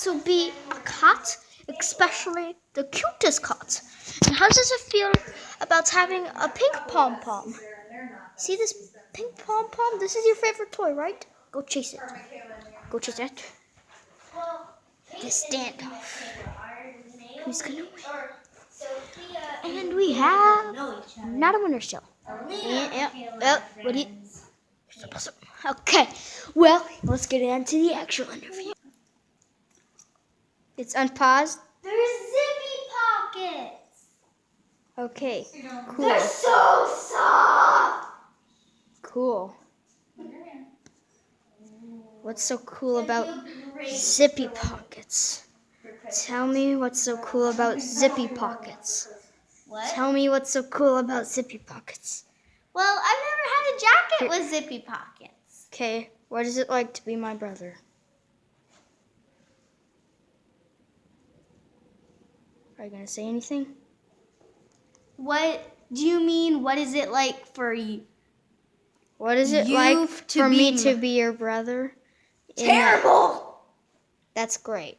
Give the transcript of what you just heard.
to be a cat, especially the cutest cat. And how does it feel about having a pink pom-pom? See this pink pom-pom? This is your favorite toy, right? Go chase it. Go chase it. The standoff. Who's gonna win? And we have not a winner still. What do you? Okay, well, let's get into the actual interview. It's unpaused. There's zippy pockets. Okay, cool. They're so soft. Cool. What's so cool about zippy pockets? Tell me what's so cool about zippy pockets. What? Tell me what's so cool about zippy pockets. Well, I've never had a jacket with zippy pockets. Okay, what is it like to be my brother? Are you gonna say anything? What do you mean? What is it like for you? What is it You like to for be me to be your brother? Terrible. That's great.